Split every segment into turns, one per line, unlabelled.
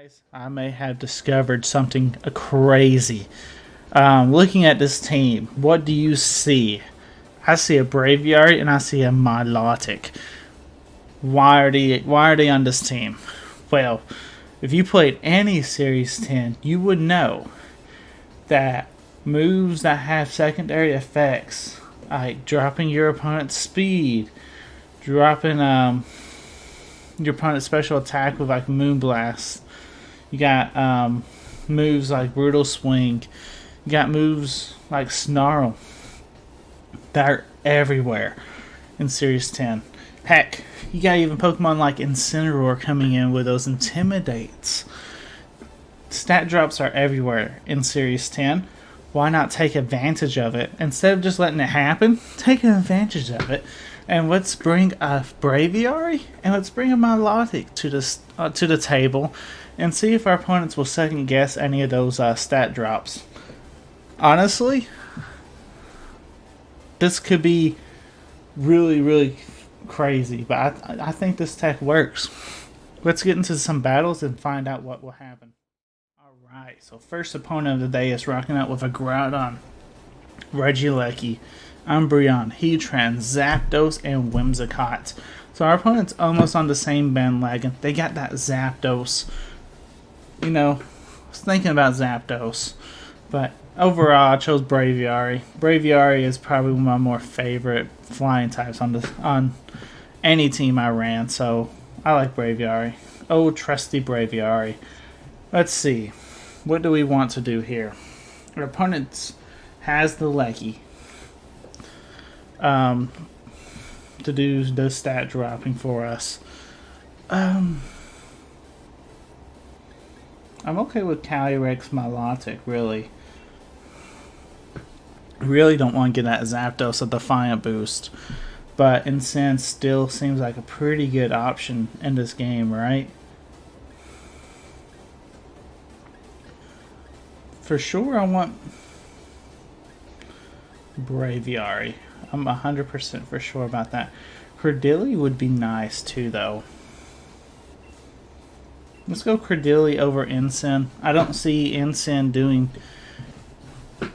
Guys, I may have discovered something crazy. Looking at this team, what do you see? I see a Braviary and I see a Milotic. Why are they on this team? Well, if you played any Series 10, you would know that moves that have secondary effects, like dropping your opponent's speed, dropping your opponent's special attack with like Moonblast. You got moves like Brutal Swing. You got moves like Snarl that are everywhere in Series 10. Heck, you got even Pokemon like Incineroar coming in with those Intimidates. Stat drops are everywhere in Series 10. Why not take advantage of it? Instead of just letting it happen, take advantage of it. And let's bring a Braviary and let's bring a Milotic to the table and see if our opponents will second guess any of those stat drops. Honestly, this could be really, really crazy, but I think this tech works. Let's get into some battles and find out what will happen. Alright, so first opponent of the day is rocking out with a Groudon, Regieleki, Umbreon, Heatran, Zapdos, and Whimsicott. So our opponent's almost on the same bandwagon. They got that Zapdos. You know, I was thinking about Zapdos, but overall I chose Braviary. Braviary is probably one of my more favorite flying types on any team I ran, so I like Braviary. Oh, trusty Braviary. Let's see. What do we want to do here? Our opponent has the Leggy to do the stat dropping for us. I'm okay with Calyrex Milotic, really. Really don't want to get that Zapdos a Defiant boost. But Incense still seems like a pretty good option in this game, right? For sure I want Braviary. I'm 100% for sure about that. Credilli would be nice too, though. Let's go Credilli over Ensign. I don't see Ensign doing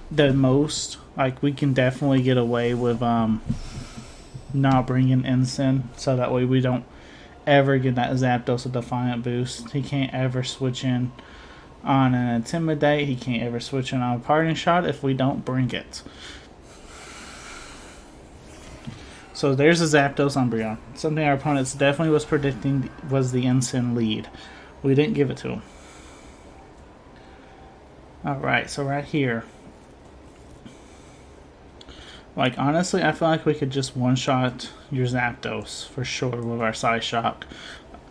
the most. Like, we can definitely get away with not bringing Ensign, so that way we don't ever get that Zapdos a Defiant boost. He can't ever switch in on an Intimidate. He can't ever switch in on a Parting Shot if we don't bring it. So there's a Zapdos Umbreon. Something our opponents definitely was predicting was the Ensign lead. We didn't give it to him. Alright, so right here. Like, honestly, I feel like we could just one-shot your Zapdos for sure with our Psy Shock.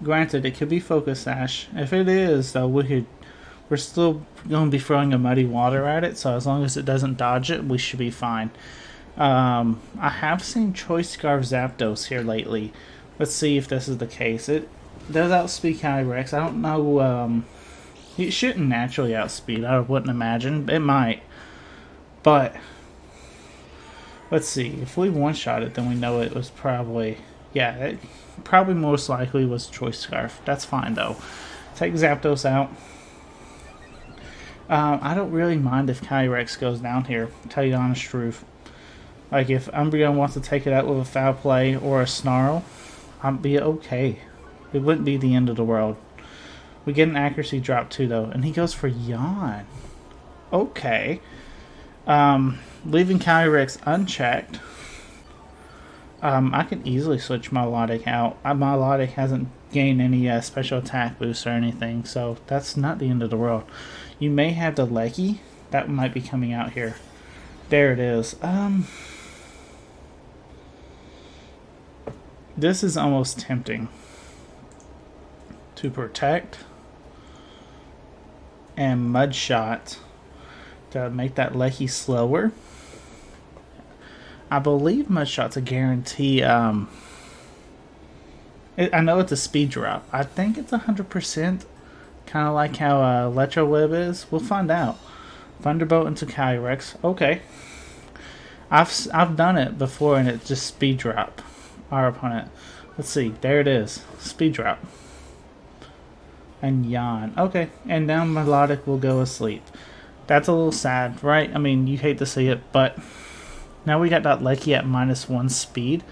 Granted, it could be Focus Sash. If it is, though, we're still going to be throwing a Muddy Water at it, so as long as it doesn't dodge it, we should be fine. I have seen Choice Scarf Zapdos here lately. Let's see if this is the case. It does outspeed Calyrex. I don't know, it shouldn't naturally outspeed, I wouldn't imagine. It might. But let's see. If we one-shot it, then we know it was probably... Yeah, it probably most likely was Choice Scarf. That's fine, though. Take Zapdos out. I don't really mind if Calyrex goes down here, to tell you the honest truth. Like, if Umbreon wants to take it out with a Foul Play or a Snarl, I'd be okay. It wouldn't be the end of the world. We get an accuracy drop, too, though. And he goes for Yawn. Okay. Leaving Calyrex unchecked. I can easily switch Milotic out. Milotic hasn't gained any special attack boosts or anything, so that's not the end of the world. You may have the Leggy. That might be coming out here. There it is. This is almost tempting. To protect and Mud Shot to make that Leggy slower. I believe Mud Shot's a guarantee. I know it's a speed drop. I think it's 100%. Kind of like how Electro Web is. We'll find out. Thunderbolt into Calyrex. Okay. I've done it before and it just speed drop our opponent. Let's see. There it is. Speed drop. and yawn. Okay, and now Milotic will go asleep. That's a little sad, right? I mean, you hate to see it, but now we got that Lecky at -1 speed.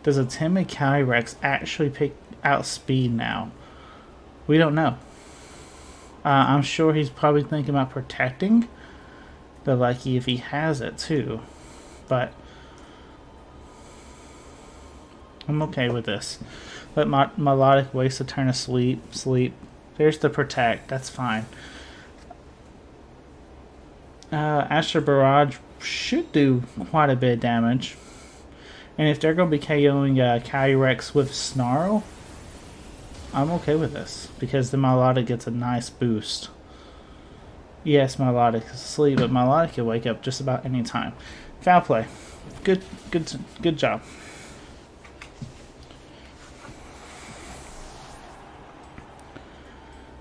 Does a timid Calyrex actually pick out speed now? We don't know. I'm sure he's probably thinking about protecting the Lecky if he has it too, but I'm okay with this. Let Milotic waste a turn of sleep. There's the protect, that's fine. Astro Barrage should do quite a bit of damage. And if they're going to be KOing Calyrex with Snarl, I'm okay with this. Because the Milotic gets a nice boost. Yes, Milotic is asleep, but Milotic can wake up just about any time. Foul play. Good job.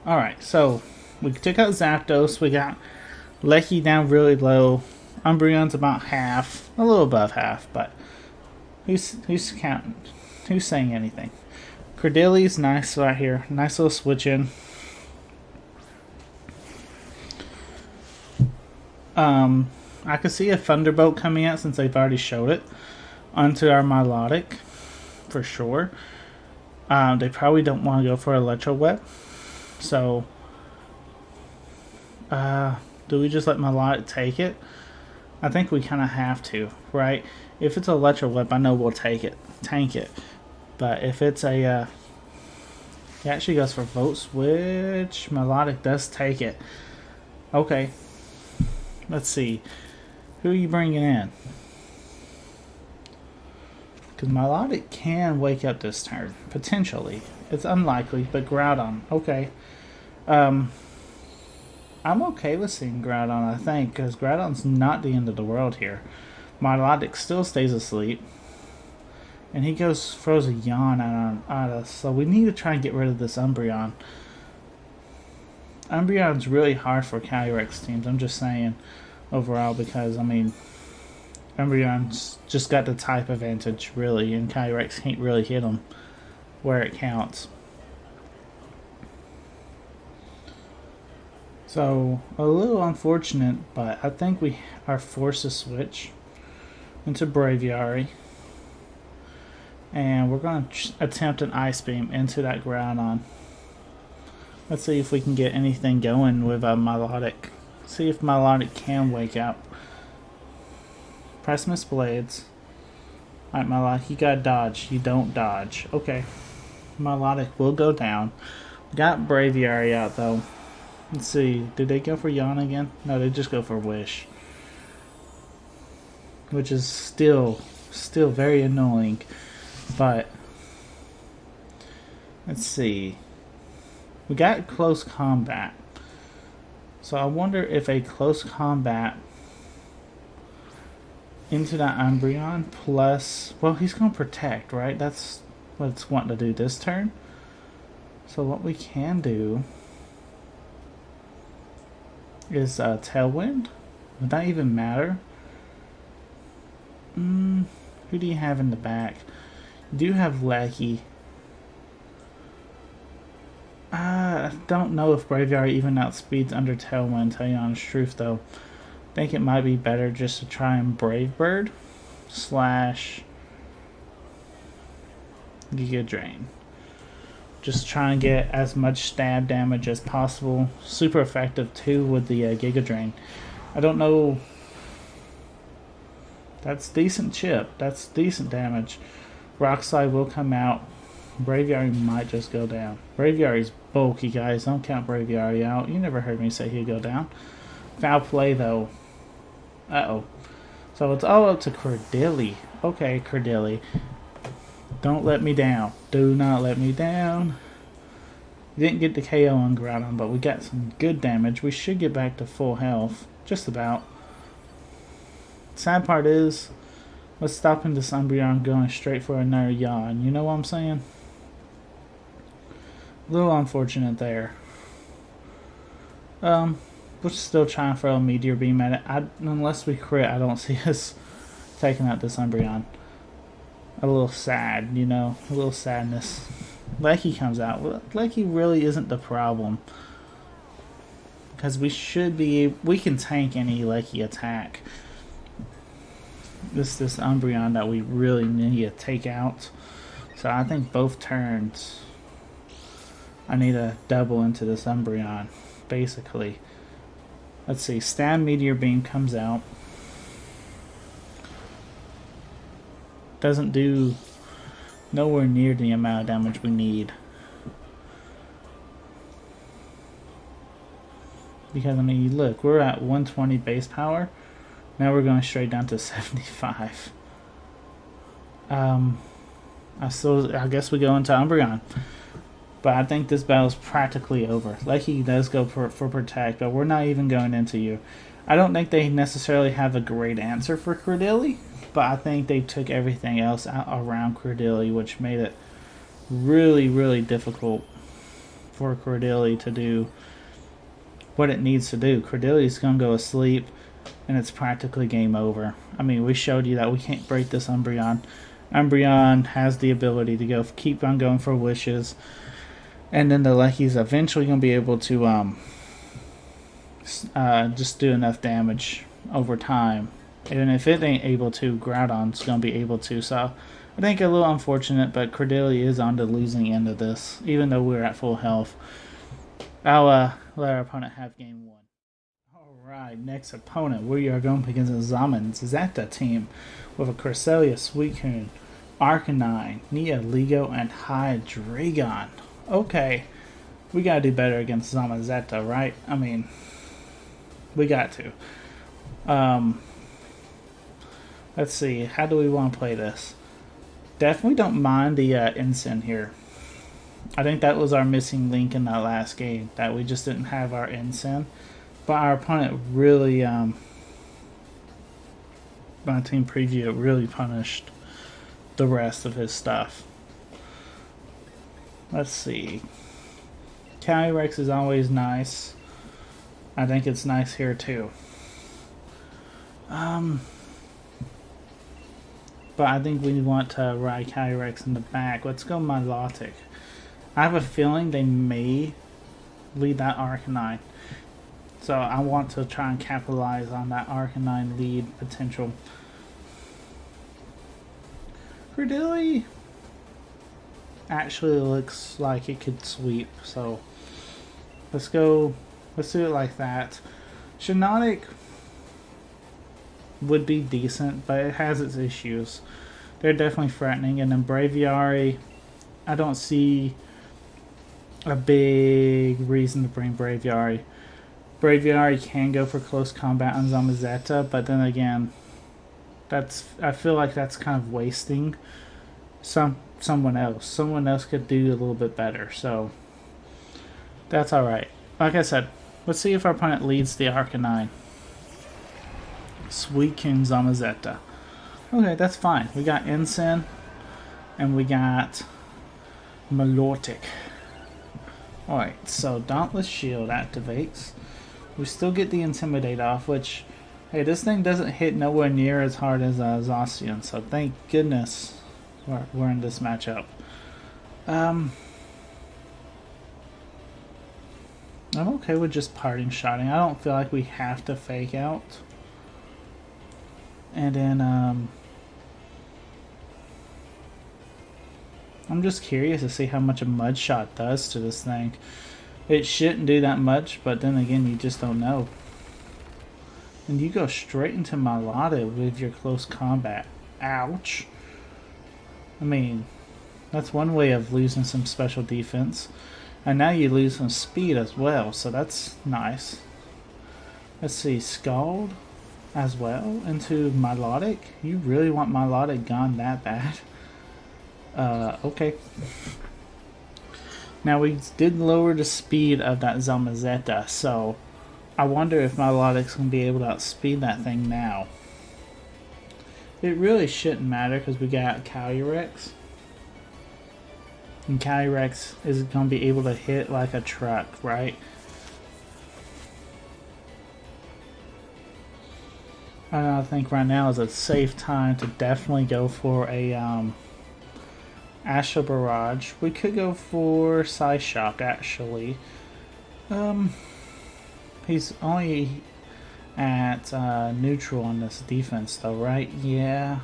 Alright, so we took out Zapdos. We got Lecky down really low. Umbreon's about half. A little above half, but who's counting? Who's saying anything? Cordeli's nice right here. Nice little switch in. I could see a Thunderbolt coming out since they've already showed it onto our Milotic for sure. They probably don't want to go for Electro Whip. So, do we just let Milotic take it? I think we kind of have to, right? If it's Electro Whip, I know we'll take it, tank it. But if it's a, he actually goes for Volt Switch. Milotic does take it. Okay. Let's see. Who are you bringing in? Because Milotic can wake up this turn, potentially. It's unlikely, but Groudon. Okay. I'm okay with seeing Groudon, I think, because Groudon's not the end of the world here. Milotic still stays asleep. And he throws a yawn at us. So we need to try and get rid of this Umbreon. Umbreon's really hard for Calyrex teams, I'm just saying, overall, because, I mean, Umbreon's just got the type advantage, really, and Calyrex can't really hit him where it counts. So, a little unfortunate, but I think we are forced to switch into Braviary. And we're going to attempt an Ice Beam into that Groudon. Let's see if we can get anything going with Milotic. See if Milotic can wake up. Press Miss Blades. Alright, Milotic, you gotta dodge. You don't dodge. Okay. Milotic will go down. Got Braviary out though. Let's see. Did they go for Yawn again? No, they just go for Wish. Which is still very annoying. But let's see. We got close combat. So I wonder if a close combat into that Umbreon plus, well, he's going to protect, right? That's what it's wanting to do this turn. So what we can do is Tailwind. Would that even matter? Who do you have in the back? You do have Lecky. I don't know if Braviary even outspeeds under Tailwind, tell you honest truth though. I think it might be better just to try and Brave Bird / Giga Drain. Just try and get as much stab damage as possible. Super effective too with the Giga Drain. I don't know. That's decent chip. That's decent damage. Rock Slide will come out. Braviary might just go down. Braviary's bulky, guys. Don't count Braviary out. You never heard me say he'd go down. Foul play, though. Uh-oh. So it's all up to Cordeli. Okay, Cordeli. Don't let me down. Do not let me down. Didn't get the KO on Groudon, but we got some good damage. We should get back to full health. Just about. Sad part is, what's stopping this Umbreon going straight for another yawn? You know what I'm saying? A little unfortunate there. We're still trying to throw a Meteor Beam at it. Unless we crit, I don't see us taking out this Umbreon. A little sad, you know? A little sadness. Lecky comes out. Lecky really isn't the problem. Because we can tank any Lecky attack. This Umbreon that we really need to take out. So I think both turns I need to double into this Umbreon, basically. Let's see, Stab Meteor Beam comes out. Doesn't do nowhere near the amount of damage we need. Because, I mean, look, we're at 120 base power. Now we're going straight down to 75. I guess we go into Umbreon. But I think this battle's practically over. Lecky does go for Protect, but we're not even going into you. I don't think they necessarily have a great answer for Credilli, but I think they took everything else out around Credilli, which made it really, really difficult for Credilli to do what it needs to do. Credilli's going to go asleep, and it's practically game over. I mean, we showed you that we can't break this Umbreon. Umbreon has the ability to keep on going for wishes. And then the Lecky's eventually going to be able to just do enough damage over time. Even if it ain't able to, Groudon's going to be able to. So I think a little unfortunate, but Credilli is on the losing end of this, even though we're at full health. I'll let our opponent have game one. Alright, next opponent. We are going against a Zamazenta team with a Cresselia, Suicune, Arcanine, Nihilego, and Hydreigon. Okay, we gotta do better against Zamazenta, right? I mean, we got to. Let's see, how do we want to play this? Definitely don't mind the Ensign here. I think that was our missing link in that last game, that we just didn't have our Ensign. But our opponent really, my team preview really punished the rest of his stuff. Let's see. Calyrex is always nice. I think it's nice here too. But I think we want to ride Calyrex in the back. Let's go Milotic. I have a feeling they may lead that Arcanine. So I want to try and capitalize on that Arcanine lead potential. Credilli actually looks like it could sweep, so let's do it like that. Shiinotic would be decent, but it has its issues. They're definitely threatening, and then Braviary, I don't see a big reason to bring Braviary. Braviary can go for close combat on Zamazenta, but then again, I feel like that's kind of wasting someone else. Someone else could do a little bit better, so that's alright. Like I said, let's see if our opponent leads the Arcanine. Suicune Zamazenta. Okay, that's fine. We got Ensign, and we got Milotic. Alright, so Dauntless Shield activates. We still get the Intimidate off, which, hey, this thing doesn't hit nowhere near as hard as Zacian, so thank goodness we're in this matchup. I'm okay with just parting shotting. I don't feel like we have to fake out. And then, I'm just curious to see how much a Mud Shot does to this thing. It shouldn't do that much, but then again, you just don't know. And you go straight into Milotic with your close combat. Ouch. I mean, that's one way of losing some special defense. And now you lose some speed as well, so that's nice. Let's see, Scald as well into Milotic. You really want Milotic gone that bad? Okay. Now we did lower the speed of that Zamazenta, so I wonder if Milotic's going to be able to outspeed that thing now. It really shouldn't matter because we got Calyrex. And Calyrex is going to be able to hit like a truck, right? I think right now is a safe time to definitely go for a Astral Barrage. We could go for Psyshock actually. He's only at neutral on this defense though, right? Yeah.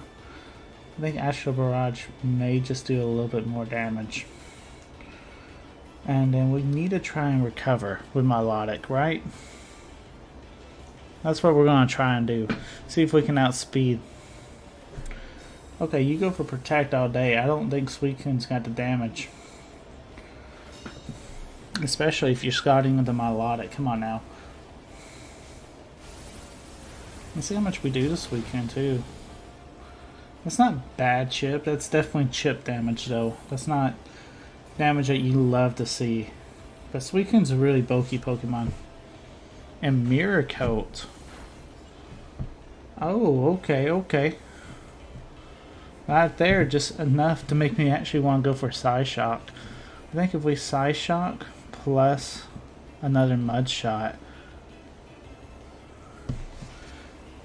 I think Astral Barrage may just do a little bit more damage. And then we need to try and recover with Milotic, right? That's what we're going to try and do. See if we can outspeed. Okay, you go for Protect all day. I don't think Suicune's got the damage. Especially if you're scouting with the Milotic. Come on now. Let's see how much we do to Suicune too. That's not bad chip. That's definitely chip damage though. That's not damage that you love to see. But Suicune's a really bulky Pokemon. And Mirror Coat. Oh, okay. Right there, just enough to make me actually want to go for Psyshock. I think if we Psyshock plus another Mud Shot,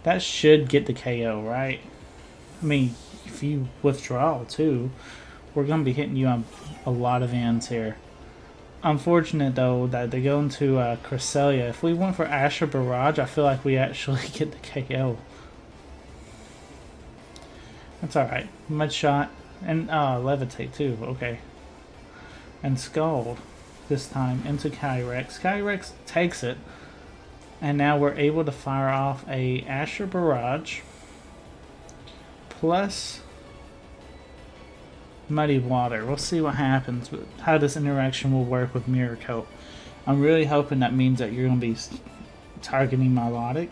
that should get the KO, right? I mean, if you withdraw too, we're going to be hitting you on a lot of ends here. Unfortunate though that they go into Cresselia. If we went for Astral Barrage, I feel like we actually get the KO. That's alright. Mud Shot and Levitate too, okay. And Scald this time into Kyrex. Kyrex takes it. And now we're able to fire off a Astral Barrage plus Muddy Water. We'll see what happens, how this interaction will work with Mirror Coat. I'm really hoping that means that you're going to be targeting Milotic.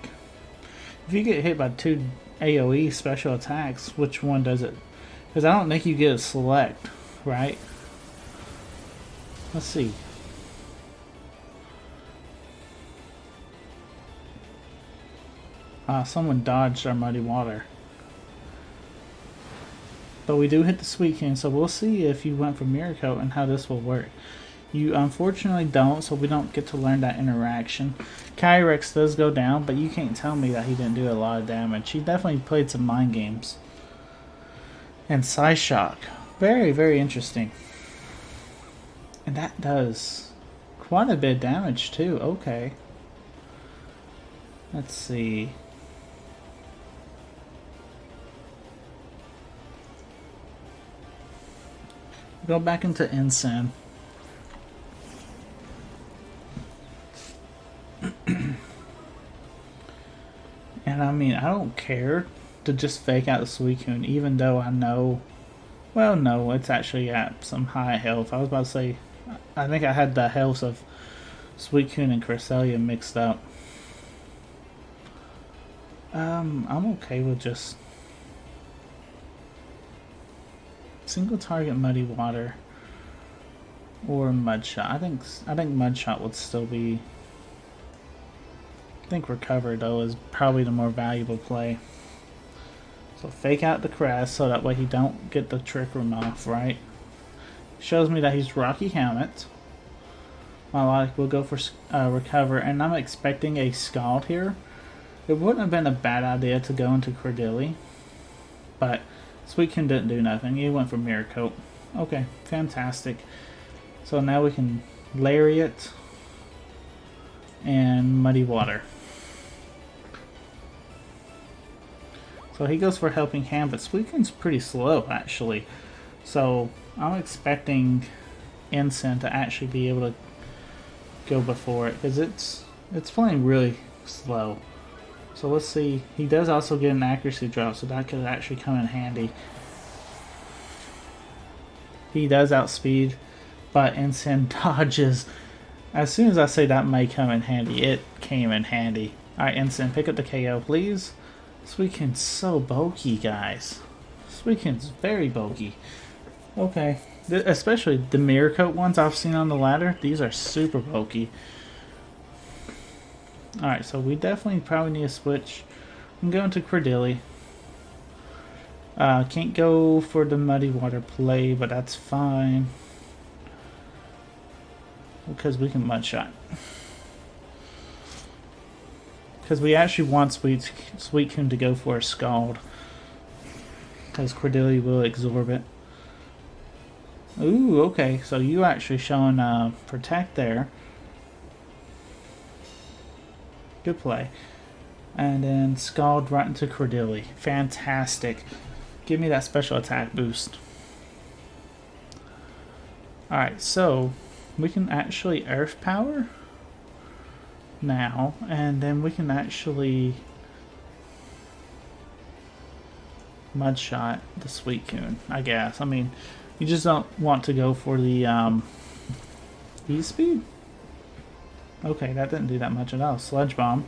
If you get hit by 2 AoE special attacks, which one does it? Because I don't think you get a select, right? Let's see. Someone dodged our Muddy Water. But we do hit the Suicune, so we'll see if you went for Mirror Coat and how this will work. You unfortunately don't, so we don't get to learn that interaction. Kyrex does go down, but you can't tell me that he didn't do a lot of damage. He definitely played some mind games. And Psyshock. Very, very interesting. And that does quite a bit of damage too. Okay. Let's see. Go back into Ensign. And I mean, I don't care to just fake out the Suicune, even though I know... Well, no, it's actually at some high health. I was about to say, I think I had the health of Suicune and Cresselia mixed up. I'm okay with just... single target Muddy Water or Mud Shot. I think Mud Shot would still be... I think Recover though is probably the more valuable play. So fake out the Crest so that way he don't get the Trick Room off, right? Shows me that he's Rocky Helmet. Milotic will go for Recover, and I'm expecting a Scald here. It wouldn't have been a bad idea to go into Cordilli, but Suicune didn't do nothing. He went for Mirror Coat. Okay, fantastic. So now we can Lariat and Muddy Water. So he goes for Helping Hand, but Suicune's pretty slow actually. So I'm expecting Ensign to actually be able to go before it, because it's playing really slow. So let's see. He does also get an accuracy drop, so that could actually come in handy. He does outspeed, but Ensign dodges. As soon as I say that may come in handy, it came in handy. Alright, Ensign, pick up the KO, please. Suicune's so bulky, guys. Suicune's very bulky. Okay. Especially the Mirror Coat ones I've seen on the ladder. These are super bulky. Alright, so we definitely probably need to switch. I'm going to Cordilli. Can't go for the Muddy Water play, but that's fine. Because we can Mud Shot. Because we actually want Suicune to go for a Scald. Because Cordilli will absorb it. Ooh, okay. So you actually showing protect there. Good play. And then Scald right into Cordilli. Fantastic. Give me that special attack boost. Alright, so we can actually Earth Power now, and then we can actually Mud Shot the Suicune, I guess. I mean, you just don't want to go for the E-Speed? Okay, that didn't do that much at all. Sludge Bomb.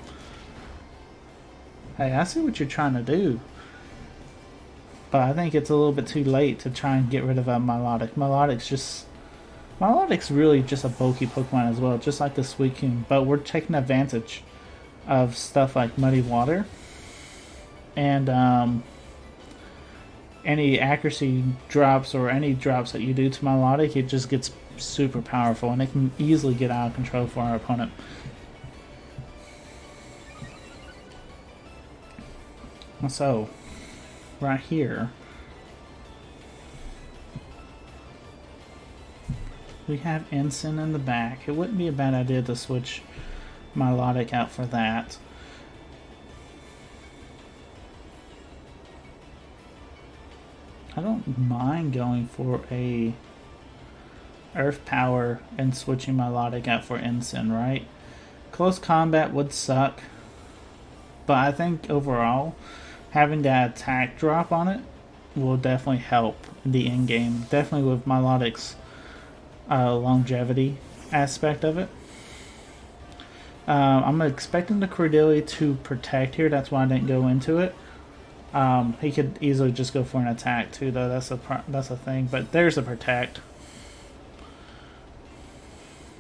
Hey, I see what you're trying to do. But I think it's a little bit too late to try and get rid of a Milotic. Milotic's really just a bulky Pokemon as well, just like the Suicune. But we're taking advantage of stuff like Muddy Water. And any accuracy drops or any drops that you do to Milotic, it just gets super powerful. And it can easily get out of control for our opponent. So, right here, we have Ensign in the back. It wouldn't be a bad idea to switch Milotic out for that. I don't mind going for a Earth Power and switching Milotic out for Ensign, right? Close combat would suck, but I think overall having that attack drop on it will definitely help in the end game. Definitely with Milotic's longevity aspect of it. I'm expecting the Cordilli to protect here. That's why I didn't go into it. He could easily just go for an attack too, though. That's a thing. But there's a protect.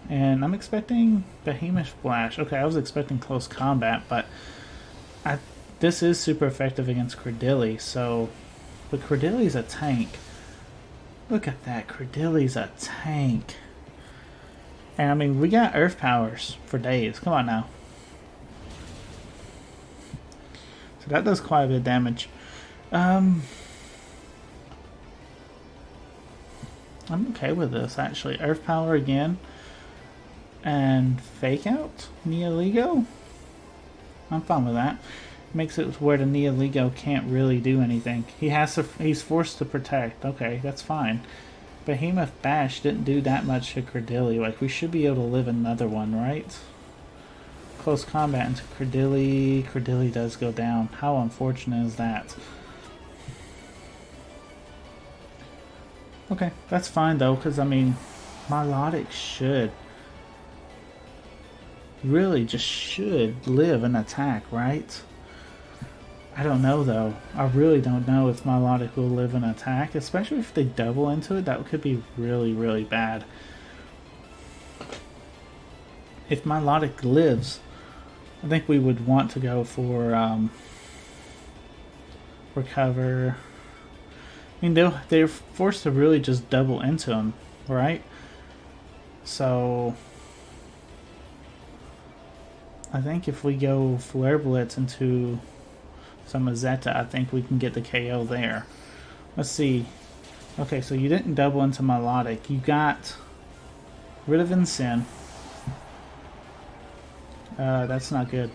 And I'm expecting Behemoth Flash. Okay, I was expecting close combat, but this is super effective against Cordilli, so... But Cordilli's a tank. Look at that, Cordilli's a tank. And I mean, we got Earth Powers for days. Come on now. So that does quite a bit of damage. I'm okay with this, actually. Earth Power again. And Fake Out? Neoligo? I'm fine with that. Makes it where the Neoligo can't really do anything. He's forced to protect. Okay, that's fine. Behemoth Bash didn't do that much to Cordilli. Like, we should be able to live another one, right? Close combat into Cordilli. Cordilli does go down. How unfortunate is that? Okay, that's fine though, because I mean, Milotic should really just should live an attack, right? I don't know though. I really don't know if Milotic will live an attack, especially if they double into it. That could be really, really bad. If Milotic lives, I think we would want to go for Recover. I mean, they're forced to really just double into him, right? So I think if we go Flare Blitz into some Mazetta, I think we can get the KO there. Let's see. Okay, so you didn't double into Milotic. You got rid of Ensign. That's not good.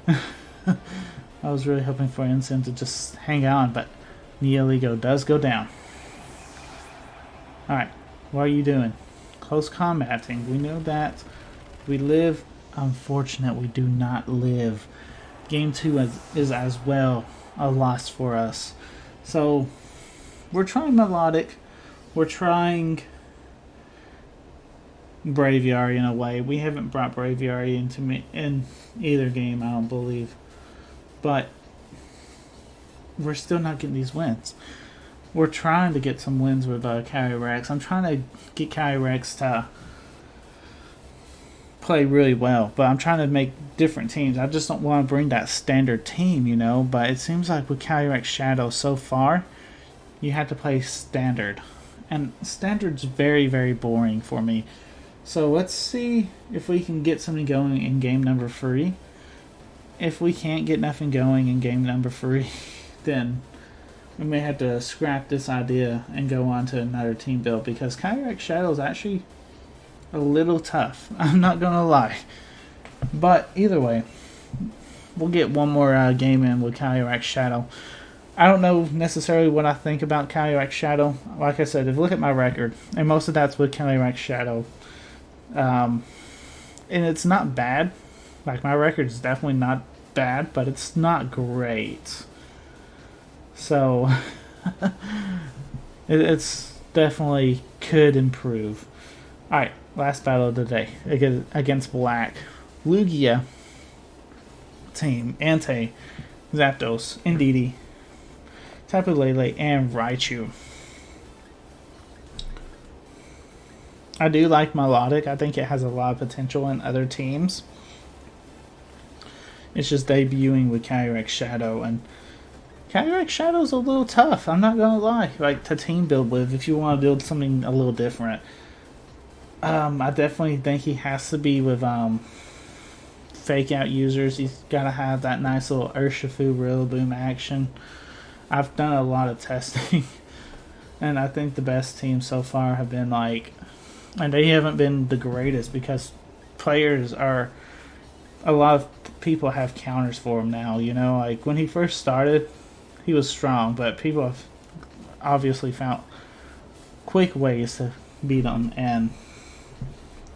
I was really hoping for Ensign to just hang on, but Neoligo does go down. Alright, what are you doing? Close combating. We know that. We live. Unfortunate, we do not live. Game 2 is as well a loss for us. So, we're trying Milotic. We're trying Braviary in a way. We haven't brought Braviary into me in either game, I don't believe. But we're still not getting these wins. We're trying to get some wins with Calyrex. I'm trying to get Calyrex to play really well, but I'm trying to make different teams. I just don't want to bring that standard team, you know, but it seems like with Calyrex Shadow so far, you have to play standard. And standard's very, very boring for me. So let's see if we can get something going in game number 3. If we can't get nothing going in game number 3, then we may have to scrap this idea and go on to another team build because Kyrax Shadow is actually a little tough. I'm not gonna lie. But either way, we'll get one more game in with Kyrax Shadow. I don't know necessarily what I think about Kyrax Shadow. Like I said, if you look at my record, and most of that's with Kyrax Shadow, and it's not bad. Like, my record is definitely not bad, but it's not great. So, it's definitely could improve. Alright, last battle of the day against Black. Lugia team, Ante, Zapdos, Indeedee, Tapu Lele, and Raichu. I do like Milotic. I think it has a lot of potential in other teams. It's just debuting with Kyrax Shadow, and Kyrax Shadow's a little tough, I'm not gonna lie, like, to team build with if you want to build something a little different. I definitely think he has to be with fake out users. He's gotta have that nice little Urshifu Rillaboom action. I've done a lot of testing, and I think the best teams so far have been like, and they haven't been the greatest because players are, a lot of people have counters for him now, you know, like when he first started, he was strong, but people have obviously found quick ways to beat him, and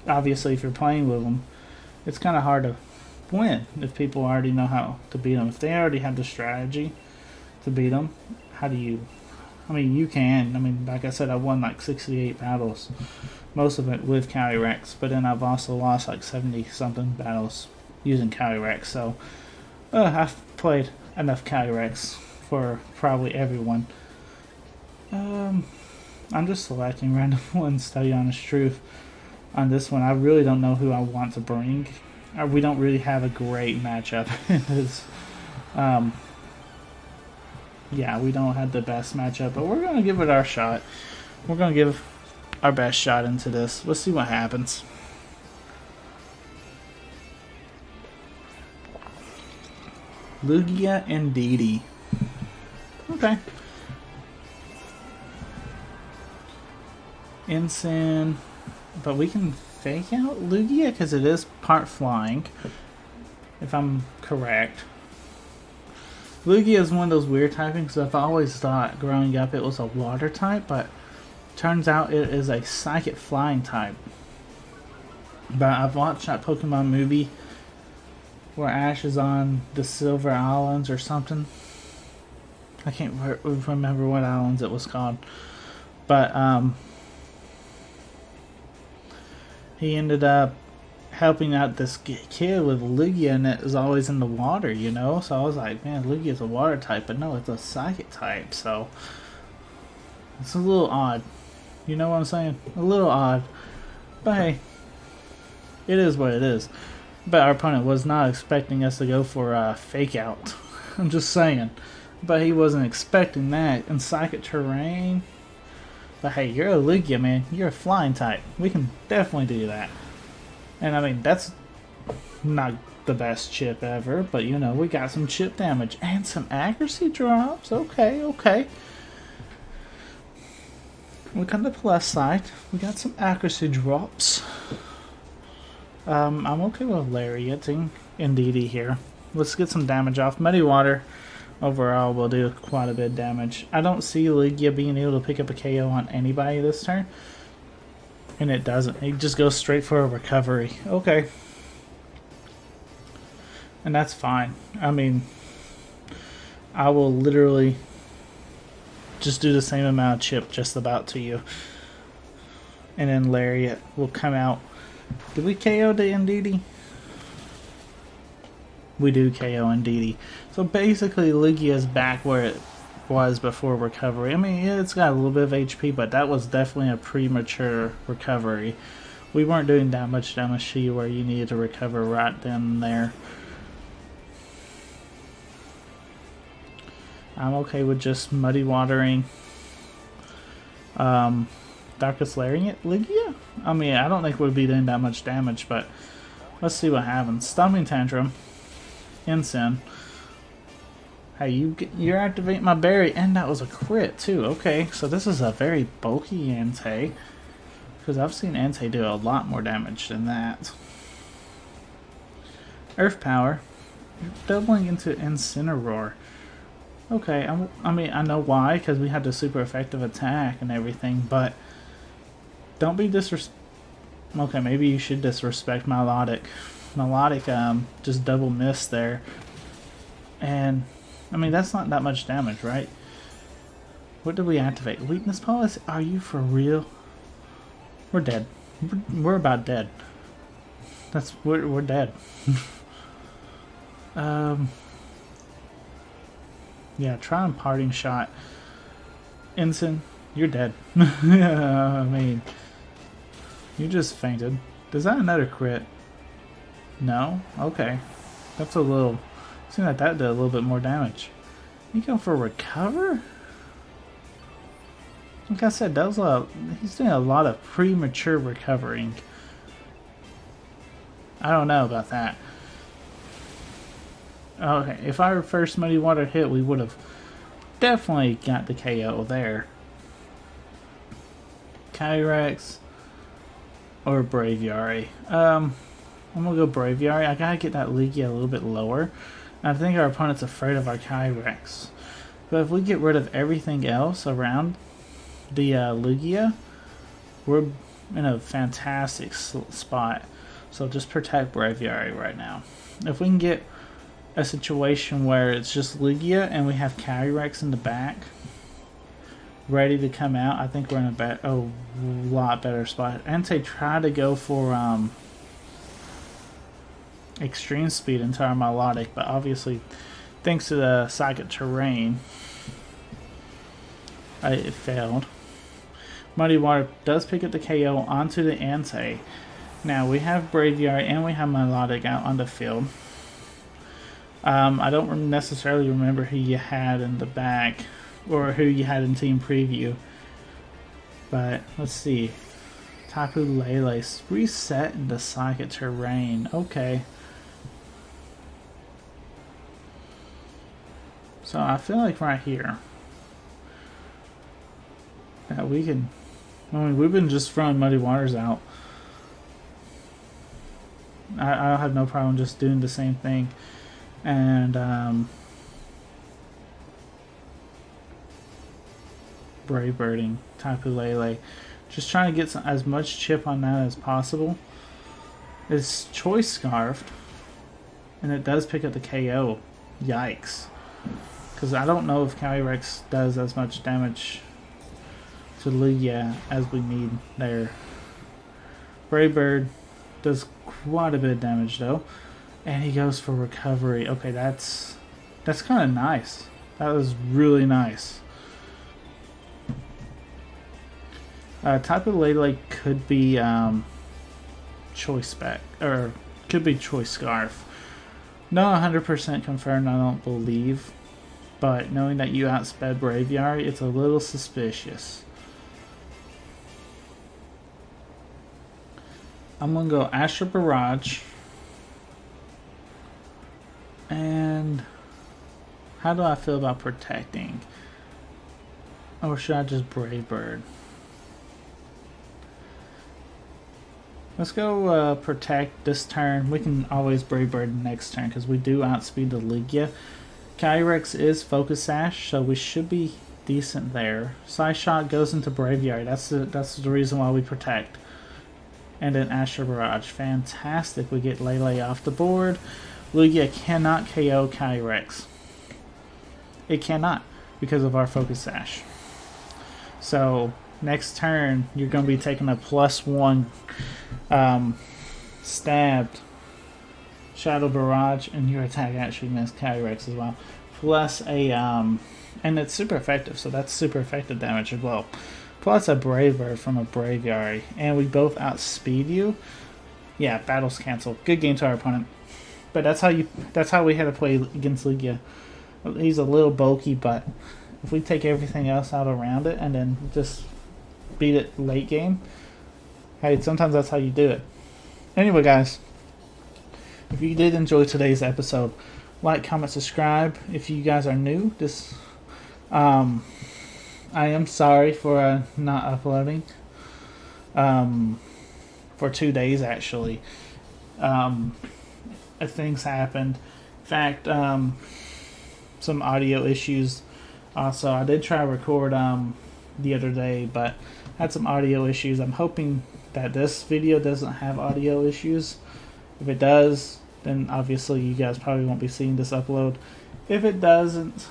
obviously if you're playing with him, it's kind of hard to win if people already know how to beat him. If they already have the strategy to beat him, how do you, I mean, you can. I mean, like I said, I won like 68 battles, most of it with Kyrax, but then I've also lost like 70 something battles using Kyrax, so I've played enough Kyrax for probably everyone. I'm just selecting random ones, to tell you honest truth. On this one, I really don't know who I want to bring. We don't really have a great matchup. Yeah, we don't have the best matchup, but we're going to give it our shot. We're going to give our best shot into this. Let's see what happens. Lugia and Indeedee. Okay. Ensign. But we can fake out Lugia because it is part flying, if I'm correct. Lugia is one of those weird typings. I've always thought growing up it was a water type, but turns out it is a psychic flying type. But I've watched that Pokemon movie where Ash is on the Silver Islands or something. I can't remember what islands it was called. But he ended up helping out this kid with Lugia, and it was always in the water, you know? So I was like, man, Lugia's a water type, but no, it's a psychic type, so it's a little odd. You know what I'm saying? A little odd. But hey, it is what it is. But our opponent was not expecting us to go for a fake out. I'm just saying. But he wasn't expecting that. In psychic terrain. But hey, you're a Lugia, man. You're a flying type. We can definitely do that. And I mean, that's not the best chip ever. But you know, we got some chip damage. And some accuracy drops. Okay, okay. Look on the plus side. We got some accuracy drops. I'm okay with Lariating Indeedee here. Let's get some damage off. Muddy Water overall will do quite a bit of damage. I don't see Lugia being able to pick up a KO on anybody this turn. And it doesn't. It just goes straight for a recovery. Okay. And that's fine. I mean, I will literally just do the same amount of chip just about to you. And then Lariat will come out. Did we KO the Indeedee? We do KO Indeedee. So basically Lugia is back where it was before recovery. I mean, yeah, it's got a little bit of HP, but that was definitely a premature recovery. We weren't doing that much damage to you where you needed to recover right then and there. I'm okay with just Muddy Watering. Darkest Lariat Lugia? I mean, I don't think we'll be doing that much damage, but let's see what happens. Stomping Tantrum. Ensign. Hey, you're activating my berry, and that was a crit too. Okay, so this is a very bulky Entei, because I've seen Entei do a lot more damage than that. Earth Power, doubling into Incineroar. Okay, I mean, I know why, because we had the super effective attack and everything, but don't be okay, maybe you should disrespect Milotic. Milotic just double missed there. And, I mean, that's not that much damage, right? What did we activate? Weakness policy? Are you for real? We're dead. We're about dead. We're dead. Yeah, try imparting shot. Ensign, you're dead. I mean, you just fainted. Does that another crit? No? Okay. That's a little... Seems like that did a little bit more damage. You go for recover? Like I said, that was he's doing a lot of premature recovering. I don't know about that. Okay, if our first Muddy Water hit, we would have definitely got the KO there. Kyrex or Braviary. I'm gonna go Braviary. I gotta get that Lugia a little bit lower. I think our opponent's afraid of our Kyrex. But if we get rid of everything else around the Lugia, we're in a fantastic spot. So just protect Braviary right now. If we can get a situation where it's just Lugia and we have Kyrex in the back ready to come out, I think we're in a lot better spot. Entei try to go for extreme speed into our Milotic, but obviously thanks to the psychic terrain it failed. Muddy Water does pick up the KO onto the Entei. Now we have Braviary and we have Milotic out on the field. I don't necessarily remember who you had in the back or who you had in team preview, but let's see. Tapu Lele reset into psychic terrain. Okay. So I feel like right here that we can. I mean, we've been just throwing Muddy Waters out. I have no problem just doing the same thing. And Brave Birding, Tapu Lele. Just trying to get as much chip on that as possible. It's Choice Scarf, and it does pick up the KO. Yikes. Because I don't know if Kyrex does as much damage to Lugia as we need there. Brave Bird does quite a bit of damage though. And he goes for recovery. Okay, that's kind of nice. That was really nice. Tapu Lele could be Choice Spec, or could be Choice Scarf. Not 100% confirmed, I don't believe. But knowing that you outsped Braviary, it's a little suspicious. I'm going to go Astral Barrage. And how do I feel about protecting? Or should I just Brave Bird? Let's go protect this turn. We can always Brave Bird next turn because we do outspeed the Lugia. Kyrex is Focus Sash, so we should be decent there. Side Shot goes into Braviary. That's the reason why we protect. And then Astral Barrage. Fantastic. We get Lele off the board. Lugia cannot KO Kyrex. It cannot because of our Focus Sash. So next turn you're going to be taking a +1 stabbed Shadow Barrage, and your attack actually missed Kyrex as well. Plus a and it's super effective, so that's super effective damage as well. Plus a Brave Bird from a Braviary, and we both outspeed you. Yeah, battle's canceled. Good game to our opponent. But that's how we had to play against Lugia. He's a little bulky, but if we take everything else out around it and then just beat it late game, hey, sometimes that's how you do it. Anyway, guys, if you did enjoy today's episode, like, comment, subscribe if you guys are new. I am sorry for not uploading for 2 days actually. Things happened. In fact, some audio issues. Also, I did try to record the other day, but had some audio issues. I'm hoping that this video doesn't have audio issues. If it does, then obviously you guys probably won't be seeing this upload. If it doesn't,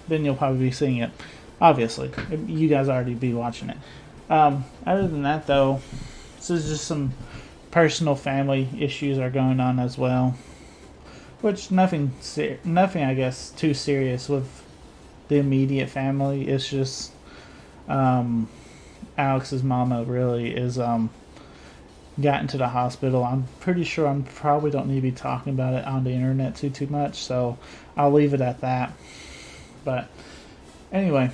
then you'll probably be seeing it. Obviously, you guys already be watching it. Other than that, though, this is just some personal family issues are going on as well, which nothing I guess too serious with the immediate family. It's just Alex's mama really is got into the hospital. I'm pretty sure I probably don't need to be talking about it on the internet too much, so I'll leave it at that. But anyway,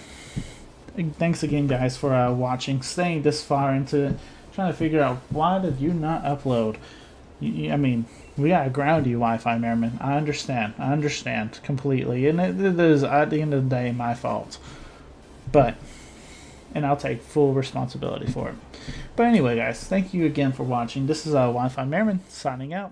thanks again, guys, for watching, staying this far into it, trying to figure out why did you not upload. I mean, we gotta ground you, Wi-Fi Merriman. I understand completely, and it is at the end of the day my fault. And I'll take full responsibility for it. But anyway, guys, thank you again for watching. This is Wi-Fi Merriman signing out.